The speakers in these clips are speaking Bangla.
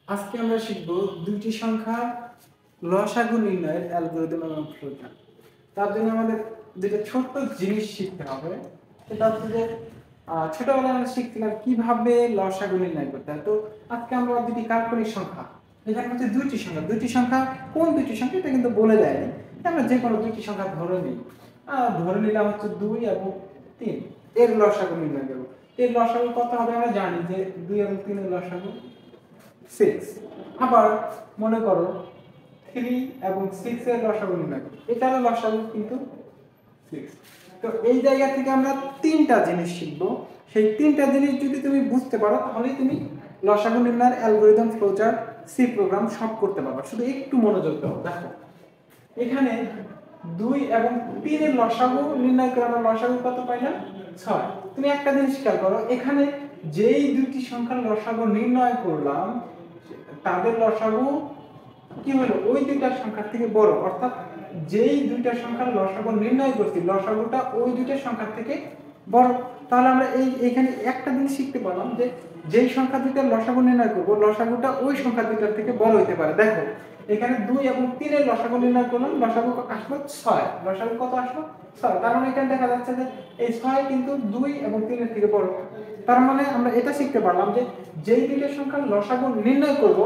আজকে আমরা শিখব দুইটি সংখ্যা লসাগু নির্ণয়ের অ্যালগরিদম এবং ফ্লোচার্ট। তার জন্য আমাদের যেটা ছোট্ট জিনিস শিখতে হবে সেটা হচ্ছে যে ছোটবেলায় আমরা শিখছিলাম কিভাবে লসাগু নির্ণয় করতে হয়। তো আজকে আমরা দুটি কাল্পনিক সংখ্যা, এখানে হচ্ছে দুইটি সংখ্যা কোন দুইটি সংখ্যা এটা কিন্তু বলে দেয়নি। আমরা যে কোনো দুইটি সংখ্যা ধরে নিই, ধরে নিলাম হচ্ছে 2 এবং 3, এর লসাগু নির্ণয় করব। এর লসাগু কত হবে আমরা জানি যে 2 এবং 3 এর লসাগু 6। আবার মনে করো 3 এবং 6 এর লসাগু নির্ণয় করো, এটারও লসাগু কিন্তু 6। তো এই জায়গা থেকে আমরা তিনটা জিনিস শিখবো। সেই তিনটা জিনিস যদি তুমি বুঝতে পারো তাহলেই তুমি লসাগু নির্ণয়ের অ্যালগরিদম, ফ্লোচার্ট, সি প্রোগ্রাম সব করতে পারবে। শুধু একটু মনোযোগ দাও। দেখো এখানে 2 এবং 3 এর লসাগু নির্ণয় করে আমরা লসাগু কত পাইলাম? 6। তুমি একটা জিনিস খেয়াল করো, এখানে যেই দুটি সংখ্যার লসাগু নির্ণয় করলাম তাদের লসাগু কি হলো? ওই দুইটা সংখ্যার থেকে বড়। অর্থাৎ যেই দুইটা সংখ্যার লসাগু নির্ণয় করছি লসাগুটা ওই দুইটা সংখ্যার থেকে বড়। তাহলে আমরা এইখানে একটা জিনিস শিখতে পারলাম যে যেই সংখ্যা দুইটার লসাগু নির্ণয় করব লসাগুটা ওই সংখ্যা দুইটার থেকে বড় হইতে পারে। দেখো এখানে 2 এবং 3 এর লসাগু নির্ণয় করলাম, লসাগু আসলো 6। লসাগু কত আসলো? 6। তার মানে এখানে দেখা যাচ্ছে যে এই 6 কিন্তু 2 এবং 3 এর থেকে বড়। তার মানে আমরা এটা শিখতে পারলাম যে যেই দুইটা সংখ্যার লসাগু নির্ণয় করব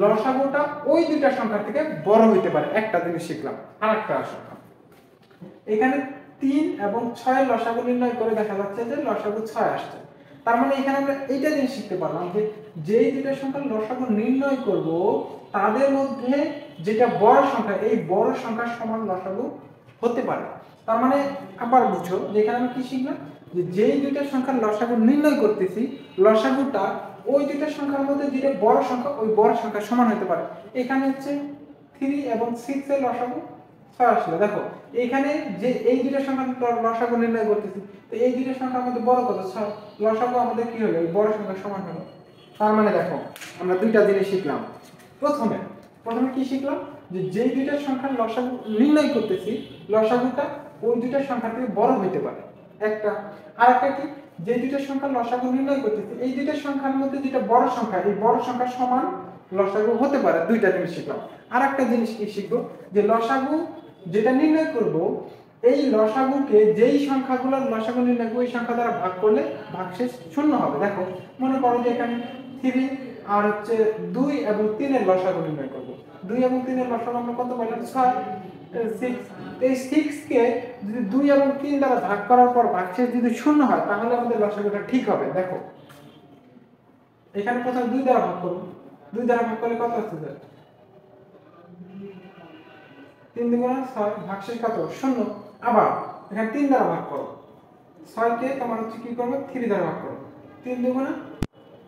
লসাগুটা ওই দুইটা সংখ্যার থেকে বড় হইতে পারে। একটা জিনিস শিখলাম। আরেকটা আসো, এখানে 3 এবং 6 এর লসাগু নির্ণয় করে দেখা যাচ্ছে যে লসাগু 6 আসছে। তার মানে এখানে আমরা এইটা জিনিস শিখতে পারলাম যে যেই দুইটা সংখ্যার লসাগু নির্ণয় করব তাদের মধ্যে যেটা বড় সংখ্যা এই বড় সংখ্যার সমান লসাগু হতে পারে। তার মানে আবার বুঝো যে এখানে আমরা কি শিখলাম যে যেই দুইটা সংখ্যার লসাগু নির্ণয় করতেছি লসাগুটা ওই দুইটা সংখ্যার মধ্যে যেটা বড় সংখ্যা ওই বড় সংখ্যার সমান হতে পারে। এখানে হচ্ছে 3 এবং 6 এর লসাগু 6 আসলে। দেখো এখানে যে এই দুইটা সংখ্যার লসাগু নির্ণয় করতেছি, তো এই দুইটা সংখ্যার মধ্যে বড় কত? 6। লসাগু আমাদের কি হলো? এই বড় সংখ্যার সমান হলো। তার মানে দেখো আমরা দুইটা জিনিস শিখলাম। প্রথমে কি শিখলাম যে যেই দুইটা সংখ্যার লসাগু নির্ণয় করতেছি লসাগুটা ওই দুইটা সংখ্যা থেকে বড় হইতে পারে একটা। আর একটা কি, যে দুইটা সংখ্যার লসাগু নির্ণয় করতেছি এই দুইটা সংখ্যার মধ্যে যেটা বড় সংখ্যা এই বড় সংখ্যার সমান লসাগু হতে পারে। দুইটা জিনিস শিখলাম। আর একটা জিনিস কি শিখবো যে লসাগু যেটা নির্ণয় করব এই লসাগুকে যেই সংখ্যাগুলোর লসাগু নির্ণয় করব ওই সংখ্যা দ্বারা ভাগ করলে ভাগশেষ শূন্য হবে। দেখো মনে করো যে এখানে 3 আর হচ্ছে 2 এবং 3 এর লসাগু নির্ণয় করব। 2 এবং 3 এর লসাগু আমরা কত পাইলাম? 6। 6, এই 6 কে যদি 2 এবং 3 দ্বারা ভাগ করার পর ভাগশেষ যদি শূন্য হয় তাহলে আমাদের লসাগুটা ঠিক হবে। দেখো এখানে প্রথমে 2 দ্বারা ভাগ করব, 2 দ্বারা ভাগ করলে কত আসছে? 3 দুগুণে 6, ভাগশেষ কত? শূন্য। আবার এখানে 3 দ্বারা ভাগ করো, 6 কে তোমার হচ্ছে কি করবে? 3 দ্বারা ভাগ করো, 3 দুগুণে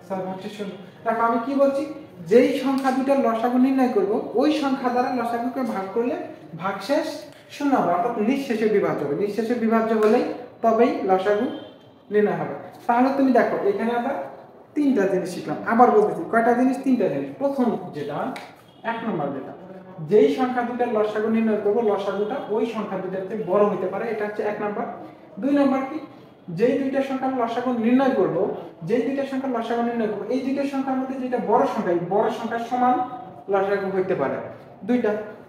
6, ভাগশেষ শূন্য। দেখো আমি কি বলছি, যেই সংখ্যা দুটার লসাগু নির্ণয় করব ওই সংখ্যা দ্বারা লসাগুকে ভাগ করলে ভাগশেষ শূন্য হবে। অর্থাৎ নিঃশেষে বিভাজ্য হবে। নিঃশেষে বিভাজ্য হলেই তবেই লসাগু নির্ণয় হবে। তাহলে তুমি দেখো এখানে আমরা তিনটা জিনিস শিখলাম। আবার বলতেছি কয়টা জিনিস? তিনটা জিনিস। প্রথম যেটা 1 নম্বর যেটা যেই সংখ্যা দুটার লসাগু নির্ণয় করব লসাগুটা ওই সংখ্যা দুটার থেকে বড় হতে পারে, এটা হচ্ছে 1 নম্বর। 2 নম্বর কি, যেই দুইটা সংখ্যার লসাগু নির্ণয় করব যেই দুইটা সংখ্যার লসাগু নির্ণয় করব এই দুইটা সংখ্যার মধ্যে যেটা বড় সংখ্যা এই বড় সংখ্যার সমান লসাগু হতে পারে।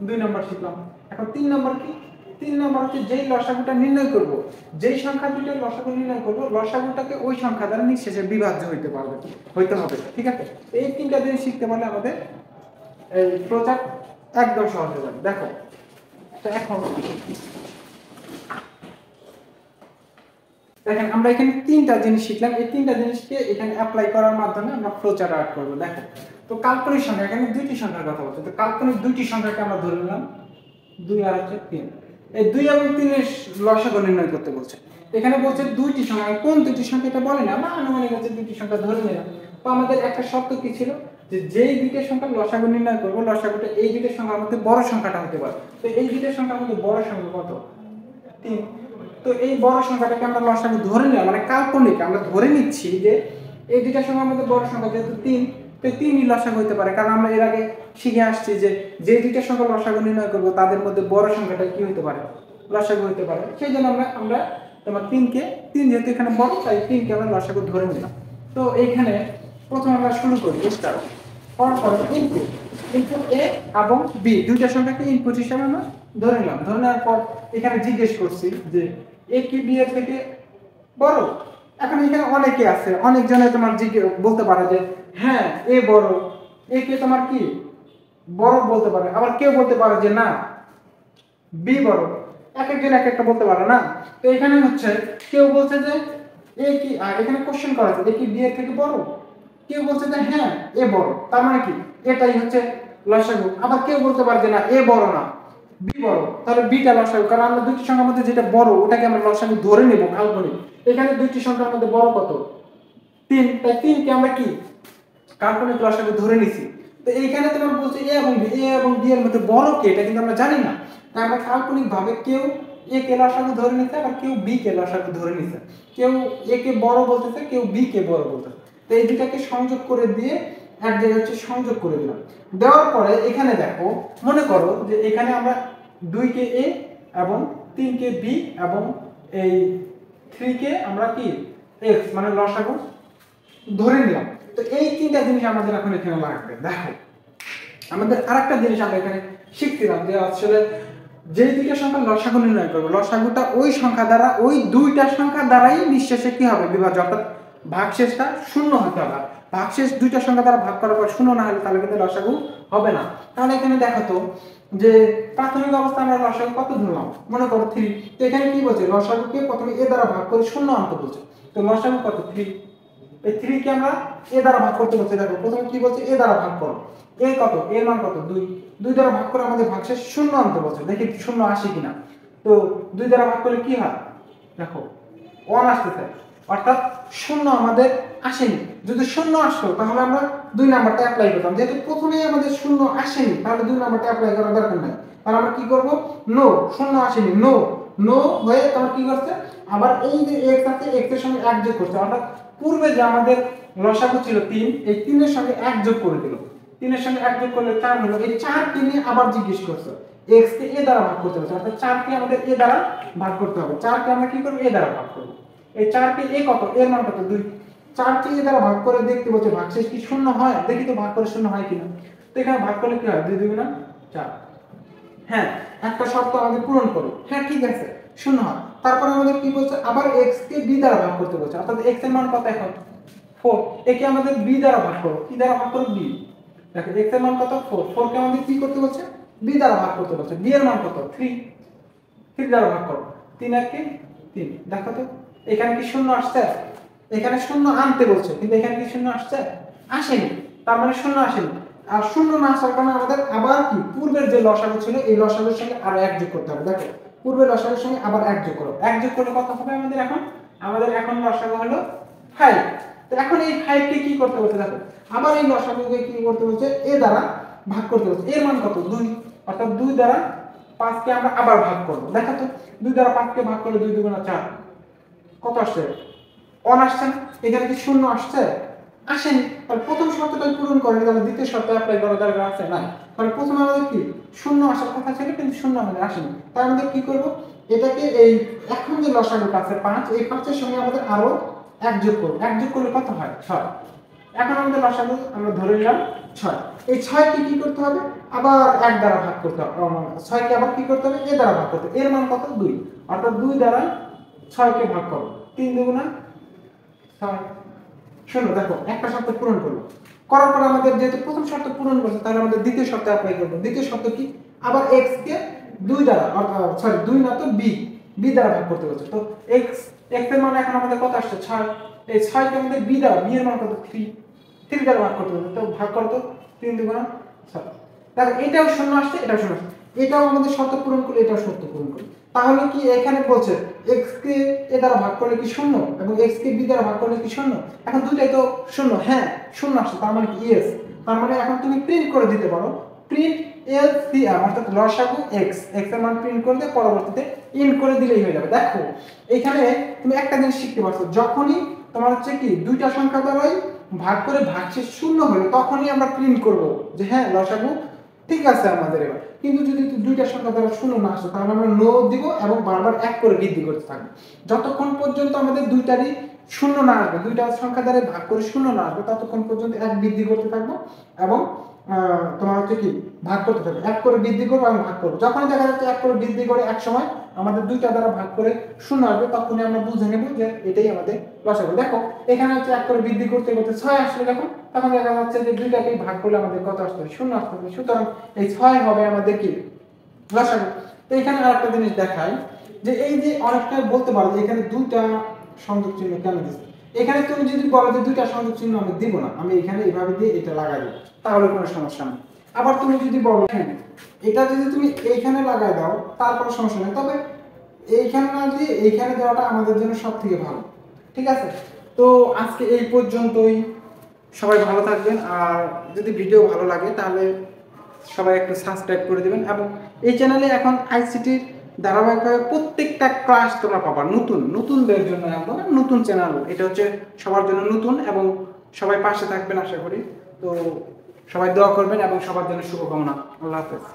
2 নম্বর শিখলাম। এখন 3 নম্বর কি, 3 নম্বর হচ্ছে যেই লসাগুটা নির্ণয় করব যেই সংখ্যা দুইটার লসাগু নির্ণয় করব লসাগুটাকে ওই সংখ্যা দ্বারা নিঃশেষে বিভাজ্য হইতে হবে। ঠিক আছে, এই তিনটা জিনিস শিখতে পারলে আমাদের এই প্রজেক্ট একদম সহজ হয়ে যাবে। দেখো তো এখন দেখেন আমরা এখানে তিনটা জিনিস শিখলাম। এই তিনটা জিনিসকে এখানে অ্যাপ্লাই করার মাধ্যমে আমরা ফ্লোচার্ট আর্ট করব। দেখো তো কাল্পনিক সংখ্যা, এখানে দুইটি সংখ্যার কথা বলছে। তো কাল্পনিক দুইটি সংখ্যাকে আমরা ধরে নিলাম 2 আর হচ্ছে 3। এই 2 এবং 3 এর লসাগু নির্ণয় করতে বলছে। এখানে বলছে দুইটি সংখ্যা, কোন দুইটি সংখ্যা এটা বলে না, আমরা আনুমানিক হচ্ছে দুইটি সংখ্যা ধরে নিলাম। তো আমাদের একটা শর্ত কি ছিল যে যেই দুইটা সংখ্যার লসাগু নির্ণয় করব লসাগুটা এই দুইটা সংখ্যার মধ্যে বড় সংখ্যাটা হতে পারে। তো এই দুইটা সংখ্যার মধ্যে বড় সংখ্যা কত? 3। তো এই বড় সংখ্যাটাকে আমরা লসাগু ধরে নিলাম, মানে কাল্পনিক আমরা ধরে নিচ্ছি যে এই দুইটা সংখ্যার মধ্যে বড় সংখ্যা যেহেতু 3, তো 3ই লসাগু হতে পারে। কারণ আমরা এর আগে শিখে আসছি যে যে দুইটা সংখ্যা লসাগু নির্ণয় করব তাদের মধ্যে বড় সংখ্যাটা কি হতে পারে? লসাগু হতে পারে। সেই জন্য আমরা তোমার 3 যেহেতু এখানে বড় তাই 3কে আমরা লসাগু ধরে নিলাম। তো এইখানে প্রথমে আমরা শুরু করি স্টার্ট। করার পরে ইনপুট ইনপুট এ এবং বি দুইটা সংখ্যাকে ইনপুট হিসাবে আমরা ধরে নিলাম। ধরে নেওয়ার পর এখানে জিজ্ঞেস করছি যে এ কি বি এর থেকে বড়। এখন এখানে অনেকে আছে, অনেকজনে তোমার বলতে পারে যে হ্যাঁ এ বড়, এ কে তোমার কি বড় বলতে পারে, আবার কেউ বলতে পারে যে না বি বড়। এক একজন এক একটা বলতে পারে না। তো এখানে হচ্ছে কেউ বলছে যে এ কি, এখানে কোশ্চেন করা আছে এ কি বি এর থেকে বড়, কেউ বলছে যে হ্যাঁ এ বড়, তার মানে কি এটাই হচ্ছে লসাগু। আবার কেউ বলতে পারে যে না এ বড় না বি বড়, তাহলে বিটা লসাগু, কারণ আমরা দুটি সংখ্যার মধ্যে যেটা বড় ওটাকে আমরা লসাগু ধরে নেব কাল্পনিক। এখানে দুটি সংখ্যার মধ্যে বড় কত 3, তাই 3 কে আমরা কি কাল্পনিক লসাগু ধরে নিছি। তো এইখানে তোমার বলছে এ এবং বি এর মধ্যে বড় কে, এটা কিন্তু আমরা জানি না, তাই আমরা কাল্পনিক ভাবে কেউ এ কে লসাগু ধরে নিছে, আবার কেউ বি কে লসাগু ধরে নিছে, কেউ এ কে বড় বলতেছে, কেউ বি কে বড় বলতেছে। তো এই দুটাকে সংযোগ করে দিয়ে এক জায়গায় হচ্ছে সংযোগ করে দিলাম। দেওয়ার পরে এখানে দেখো, মনে করো যে এখানে আমরা 2 কে এ এবং 3 কে বি এবং এই 3 কে আমরা কি এক্স মানে লসাগু ধরে নিলাম। তো এই তিনটা জিনিস আমাদের এখন এখানে লাগবে। দেখো আমাদের আরেকটা জিনিস আমরা এখানে শিখছিলাম যে আসলে যে দুইটা সংখ্যা লসাগু নির্ণয় করবো, লসাগুটা ওই সংখ্যা দ্বারা, ওই দুইটা সংখ্যা দ্বারাই নিঃশেষে কি হবে বিভাজ্য, অর্থাৎ ভাগশেষটা শূন্য হতে হবে। ভাগশেষ দুইটা সংখ্যা দ্বারা ভাগ করার পর শূন্য না হলে তাহলে কিন্তু লসাগু হবে না। তাহলে এখানে দেখো তো যে প্রাথমিক অবস্থা আমরা লসাগু কত ধরলাম, মনে করো 3। তো এখানে কি বলছে লসাগুকে প্রথমে এ দ্বারা ভাগ করে শূন্য আনতে বলছে। তো লসাগু কত 3, এই 3 কে আমরা এ দ্বারা ভাগ করতে বলছে। দেখো প্রথমে কি বলছে এ দ্বারা ভাগ করো, এ কত এর মান কত 2, 2 দ্বারা ভাগ করে আমাদের ভাগশেষ শূন্য আনতে বলছে, দেখি শূন্য আসে কিনা। তো 2 দ্বারা ভাগ করলে কি হয়, দেখো 1 আসতেছে, অর্থাৎ শূন্য আমাদের আসেনি। যদি শূন্য আসতো তাহলে আমরা 2 নাম্বারটা অ্যাপ্লাই করতাম, যেহেতু প্রথমেই আমাদের শূন্য আসেনি তাহলে 2 নাম্বারটা অ্যাপ্লাই করার দরকার নাই। তাহলে আমরা কি করব, নো শূন্য আসেনি, নো নো হয়ে তোমার কি করছে আবার এই যে x আছে x এর সঙ্গে 1 যোগ করছে, অর্থাৎ পূর্বে যে আমাদের লসাগু ছিল 3, এই 3 এর সঙ্গে 1 যোগ করে দিল। 3 এর সঙ্গে 1 যোগ করলে 4 হলো। এই 4 কে নিয়ে আবার জিজ্ঞেস করছে x কে a দ্বারা ভাগ করতে হবে, অর্থাৎ 4 কে আমাদের a দ্বারা ভাগ করতে হবে। 4 কে আমরা কি করব a দ্বারা ভাগ করব। এই 4 কে a কত, এর মান কত 2, 4 কে a দ্বারা ভাগ করে দেখতে বলছে ভাগশেষ কি শূন্য হয়, দেখি তো ভাগ করে শূন্য হয় কিনা। তো এখানে ভাগ করলে কি হয় 2 2 গুণ 4। হ্যাঁ একটা শর্ত আমাদের পূরণ করো, হ্যাঁ ঠিক আছে শূন্য হয়। তারপর আমাদের কি বলছে আবার x কে b দ্বারা ভাগ করতে বলছে, অর্থাৎ x এর মান কত এখন 4, একে আমাদের b দ্বারা ভাগ করো, কি দ্বারা ভাগ করো b। দেখো x এর মান কত 4, 4 কে আমাদের কি করতে বলছে b দ্বারা ভাগ করতে বলছে। b এর মান কত 3, 3 দ্বারা ভাগ করো, 3 আর কি 3। দেখো তো এখানে কি শূন্য আসছে, এখানে শূন্য আনতে বলছে, কিন্তু এখানে কি শূন্য আসছে, আসেনি, তার মানে শূন্য আসেনি। আর শূন্য না আসার কারণে আমাদের আবার কি পূর্বের যে লসাগু ছিল এই লসাগুর সঙ্গে আরো 1 যোগ করতে হবে। দেখো পূর্বের লসাগুর সঙ্গে আবার 1 যোগ করো, 1 যোগ করলে কত হবে আমাদের এখন, আমাদের এখন লসাগু হলো 5। তো এখন এই 5 কে কি করতে বলছে, দেখো আবার এই লসাগুকে কি করতে বলছে a দ্বারা ভাগ করতে বলছে। এর মান কত 2, অর্থাৎ 2 দ্বারা 5 কে আমরা আবার ভাগ করব। দেখো তো 2 দ্বারা 5 কে ভাগ করলে 2 2 গুণ 4 কত আসছে 1 আসছে না। এখানে কি শূন্য আসছে, আসেনি। তাহলে প্রথম শর্তটা পূরণ করেনি, তাহলে দ্বিতীয় শর্ত অ্যাপ্লাই করার দরকার আছে না। তাহলে প্রথমে আমাদের কি শূন্য আসার কথা ছিল কিন্তু শূন্য আমাদের আসেনি। তাই আমাদের কি করব, এটাকে এই এখন যে লসাগুটা আছে 5, এই 5 এর সঙ্গে আমাদের আরো 1 যোগ করব। 1 যোগ করলে কত হয় 6। এখন আমাদের লসাগু আমরা ধরে নিলাম 6। এই 6 কে কি করতে হবে আবার 1 দ্বারা ভাগ করতে হবে, 6 কে আবার কি করতে হবে a দ্বারা ভাগ করতে হবে। এর মান কত 2, অর্থাৎ 2 দ্বারা 6 কে ভাগ করো, 3 2 গুণ 6। শোনো দেখো একটা শর্ত পূরণ করলো, করার পর আমাদের যেহেতু প্রথম শর্ত পূরণ করছে তাহলে আমাদের দ্বিতীয় শর্ত অ্যাপ্লাই করব। দ্বিতীয় শর্ত কি আবার x কে 2 দ্বারা, সরি 2 না তো b দ্বারা ভাগ করতে বলছে। তো x এর মান এখন আমাদের কত আসছে 6, এই 6 কে আমাদের b দ্বারা, b এর মান কত 3 দ্বারা ভাগ করতে বলছে। তো ভাগ করো তো 3 2 গুণ 6। দেখো এটাও শূন্য আসছে, এটাও শূন্য আসছে, এটাও আমাদের শর্ত পূরণ করলে এটাও শর্ত পূরণ করলে। তাহলে কি এখানে বলছে x কে a দ্বারা ভাগ করলে কি শূন্য এবং x কে b দ্বারা ভাগ করলে কি শূন্য, এখন দুটাই তো শূন্য, হ্যাঁ শূন্য আসছে, তার মানে কি yes। তার মানে এখন তুমি প্রিন্ট করে দিতে পারো, প্রিন্ট LCM অর্থাৎ লসাগু x এর মান প্রিন্ট করে দিয়ে পরবর্তীতে ইন করে দিলেই হয়ে যাবে। দেখো এখানে তুমি একটা জিনিস শিখতে পারছো, যখনই তোমার হচ্ছে কি দুইটা সংখ্যা দ্বারাই ভাগ করে ভাগশেষ শূন্য হলো তখনই আমরা প্রিন্ট করব যে হ্যাঁ লসাগু ঠিক আছে আমাদের এবার। কিন্তু যদি দুইটা সংখ্যা দ্বারা শূন্য না আসে তাহলে আমরা নো দিব এবং বারবার 1 করে বৃদ্ধি করতে থাকবো যতক্ষণ পর্যন্ত আমাদের দুইটারই শূন্য না আসবে, দুইটা সংখ্যা দ্বারা ভাগ করে শূন্য না আসবে ততক্ষণ পর্যন্ত এক বৃদ্ধি করতে থাকবো এবং তোমার হচ্ছে কি ভাগ করতে থাকবে, এক করে বৃদ্ধি করবো এবং ভাগ করবো। যখনই দেখা যাচ্ছে এক করে বৃদ্ধি করে এক সময় আমাদের দুইটা দ্বারা ভাগ করে শূন্য আসবে তখনই আমরা বুঝে নেব যে এটাই আমাদের লসাগু। দেখো এখানে হচ্ছে এক করে বৃদ্ধি করতে করতে 6 আসলে দেখো, তখন দেখা যাচ্ছে যে দুইটাকেই ভাগ করলে আমাদের কত আসবে, শূন্য আসবে। সুতরাং এই 6 হবে আমাদের কি লসাগু। তো এখানে আরেকটা জিনিস দেখাই যে এই যে অনেকটা বলতে পারো যে এখানে দুইটা সংযোগ চিহ্ন কেন দিচ্ছে, এখানে তুমি যদি বলো যে দুইটা সংযোগ চিহ্ন আমি দিব না, আমি এখানে এইভাবে দিয়ে এটা লাগাই দেব, তাহলে কোনো সমস্যা নেই। আবার তুমি যদি বলো হ্যাঁ এটা যদি তুমি এইখানে লাগাই দাও তারপর সমস্যা নেই, তবে এইখানে না দিয়ে এইখানে দেওয়াটা আমাদের জন্য সব থেকে ভালো। ঠিক আছে, তো আজকে এই পর্যন্তই। সবাই ভালো থাকবেন, আর যদি ভিডিও ভালো লাগে তাহলে সবাই একটু সাবস্ক্রাইব করে দিবেন। এবং এই চ্যানেলে এখন আইসিটির ধারাবাহিকভাবে প্রত্যেকটা ক্লাস তোমরা পাবা, নতুনদের জন্য একদম নতুন চ্যানেল, এটা হচ্ছে সবার জন্য নতুন এবং সবাই পাশে থাকবেন আশা করি। তো সবাই দোয়া করবেন এবং সবার জন্য শুভকামনা। আল্লাহ হাফেজ।